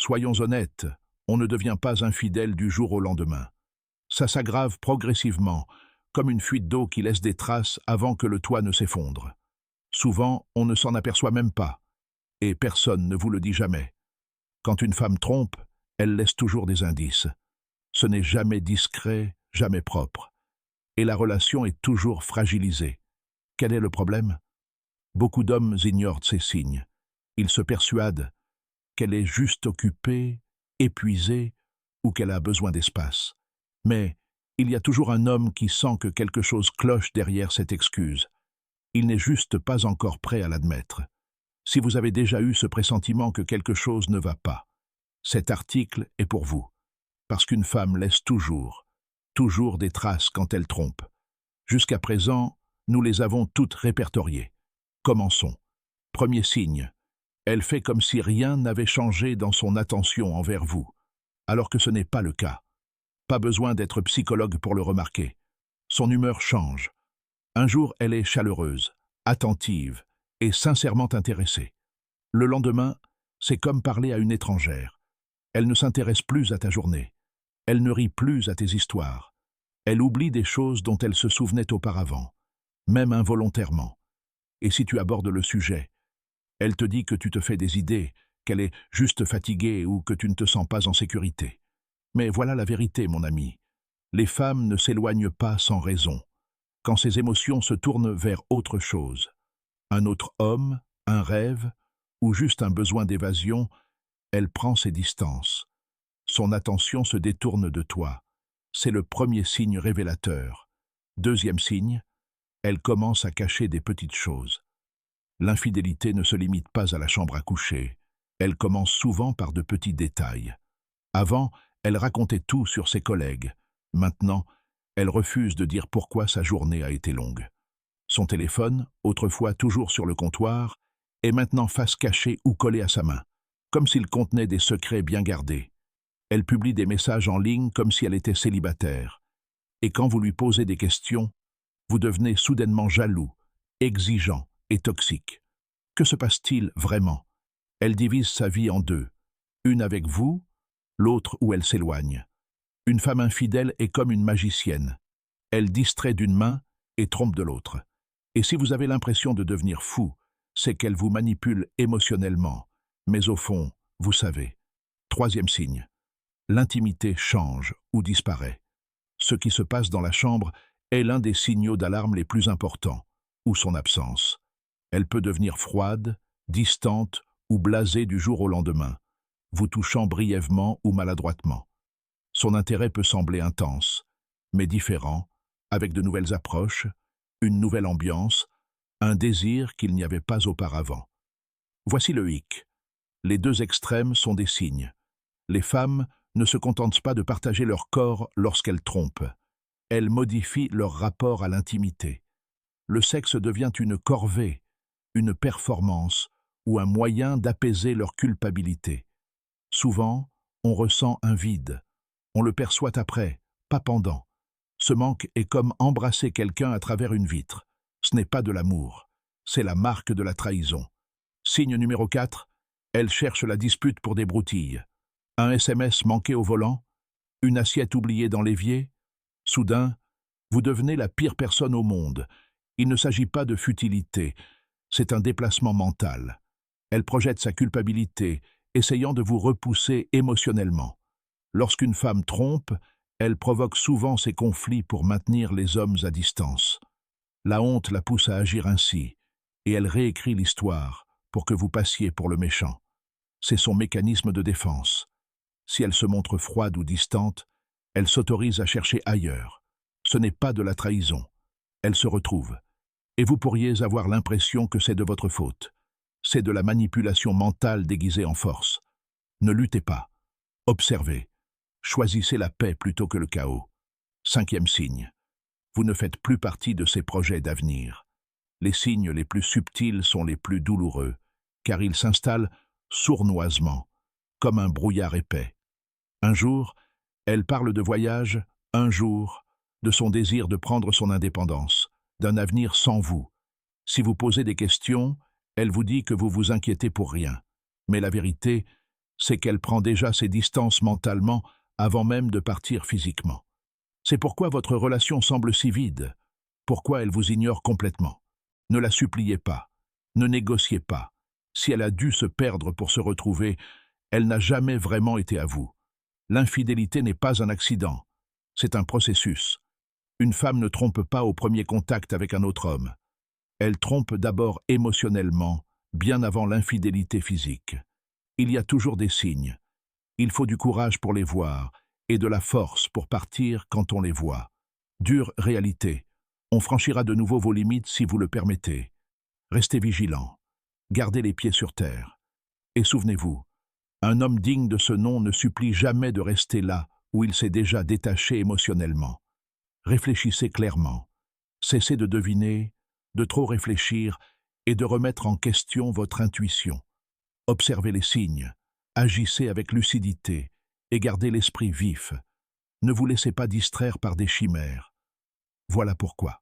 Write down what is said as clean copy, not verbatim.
Soyons honnêtes, on ne devient pas infidèle du jour au lendemain. Ça s'aggrave progressivement, comme une fuite d'eau qui laisse des traces avant que le toit ne s'effondre. Souvent, on ne s'en aperçoit même pas, et personne ne vous le dit jamais. Quand une femme trompe, elle laisse toujours des indices. Ce n'est jamais discret, jamais propre. Et la relation est toujours fragilisée. Quel est le problème? Beaucoup d'hommes ignorent ces signes. Ils se persuadent qu'elle est juste occupée, épuisée ou qu'elle a besoin d'espace. Mais il y a toujours un homme qui sent que quelque chose cloche derrière cette excuse. Il n'est juste pas encore prêt à l'admettre. Si vous avez déjà eu ce pressentiment que quelque chose ne va pas, cet article est pour vous. Parce qu'une femme laisse toujours des traces quand elle trompe. Jusqu'à présent, nous les avons toutes répertoriées. Commençons. Premier signe. Elle fait comme si rien n'avait changé dans son attention envers vous, alors que ce n'est pas le cas. Pas besoin d'être psychologue pour le remarquer. Son humeur change. Un jour, elle est chaleureuse, attentive et sincèrement intéressée. Le lendemain, c'est comme parler à une étrangère. Elle ne s'intéresse plus à ta journée. Elle ne rit plus à tes histoires. Elle oublie des choses dont elle se souvenait auparavant, même involontairement. Et si tu abordes le sujet, elle te dit que tu te fais des idées, qu'elle est juste fatiguée ou que tu ne te sens pas en sécurité. Mais voilà la vérité, mon ami. Les femmes ne s'éloignent pas sans raison. Quand ses émotions se tournent vers autre chose, un autre homme, un rêve ou juste un besoin d'évasion, elle prend ses distances. Son attention se détourne de toi. C'est le premier signe révélateur. Deuxième signe, elle commence à cacher des petites choses. L'infidélité ne se limite pas à la chambre à coucher. Elle commence souvent par de petits détails. Avant, elle racontait tout sur ses collègues. Maintenant, elle refuse de dire pourquoi sa journée a été longue. Son téléphone, autrefois toujours sur le comptoir, est maintenant face cachée ou collé à sa main, comme s'il contenait des secrets bien gardés. Elle publie des messages en ligne comme si elle était célibataire. Et quand vous lui posez des questions, vous devenez soudainement jaloux, exigeant et toxique. Que se passe-t-il vraiment? Elle divise sa vie en deux, une avec vous, l'autre où elle s'éloigne. Une femme infidèle est comme une magicienne. Elle distrait d'une main et trompe de l'autre. Et si vous avez l'impression de devenir fou, c'est qu'elle vous manipule émotionnellement. Mais au fond, vous savez. Troisième signe. L'intimité change ou disparaît. Ce qui se passe dans la chambre est l'un des signaux d'alarme les plus importants, ou son absence. Elle peut devenir froide, distante ou blasée du jour au lendemain, vous touchant brièvement ou maladroitement. Son intérêt peut sembler intense, mais différent, avec de nouvelles approches, une nouvelle ambiance, un désir qu'il n'y avait pas auparavant. Voici le hic. Les deux extrêmes sont des signes. Les femmes ne se contentent pas de partager leur corps lorsqu'elles trompent. Elles modifient leur rapport à l'intimité. Le sexe devient une corvée, une performance ou un moyen d'apaiser leur culpabilité. Souvent, on ressent un vide. On le perçoit après, pas pendant. Ce manque est comme embrasser quelqu'un à travers une vitre. Ce n'est pas de l'amour, c'est la marque de la trahison. Signe numéro 4, elle cherche la dispute pour des broutilles. Un SMS manqué au volant, une assiette oubliée dans l'évier. Soudain, vous devenez la pire personne au monde. Il ne s'agit pas de futilité, c'est un déplacement mental. Elle projette sa culpabilité, essayant de vous repousser émotionnellement. Lorsqu'une femme trompe, elle provoque souvent ces conflits pour maintenir les hommes à distance. La honte la pousse à agir ainsi, et elle réécrit l'histoire pour que vous passiez pour le méchant. C'est son mécanisme de défense. Si elle se montre froide ou distante, elle s'autorise à chercher ailleurs. Ce n'est pas de la trahison. Elle se retrouve. Et vous pourriez avoir l'impression que c'est de votre faute. C'est de la manipulation mentale déguisée en force. Ne luttez pas. Observez. Choisissez la paix plutôt que le chaos. Cinquième signe. Vous ne faites plus partie de ses projets d'avenir. Les signes les plus subtils sont les plus douloureux, car ils s'installent sournoisement, comme un brouillard épais. Un jour, elle parle de voyage, un jour, de son désir de prendre son indépendance, d'un avenir sans vous. Si vous posez des questions, elle vous dit que vous vous inquiétez pour rien. Mais la vérité, c'est qu'elle prend déjà ses distances mentalement avant même de partir physiquement. C'est pourquoi votre relation semble si vide, pourquoi elle vous ignore complètement. Ne la suppliez pas, ne négociez pas. Si elle a dû se perdre pour se retrouver, elle n'a jamais vraiment été à vous. L'infidélité n'est pas un accident, c'est un processus. Une femme ne trompe pas au premier contact avec un autre homme. Elle trompe d'abord émotionnellement, bien avant l'infidélité physique. Il y a toujours des signes. Il faut du courage pour les voir et de la force pour partir quand on les voit. Dure réalité. On franchira de nouveau vos limites si vous le permettez. Restez vigilants. Gardez les pieds sur terre. Et souvenez-vous, un homme digne de ce nom ne supplie jamais de rester là où il s'est déjà détaché émotionnellement. Réfléchissez clairement. Cessez de deviner, de trop réfléchir et de remettre en question votre intuition. Observez les signes, agissez avec lucidité et gardez l'esprit vif. Ne vous laissez pas distraire par des chimères. Voilà pourquoi.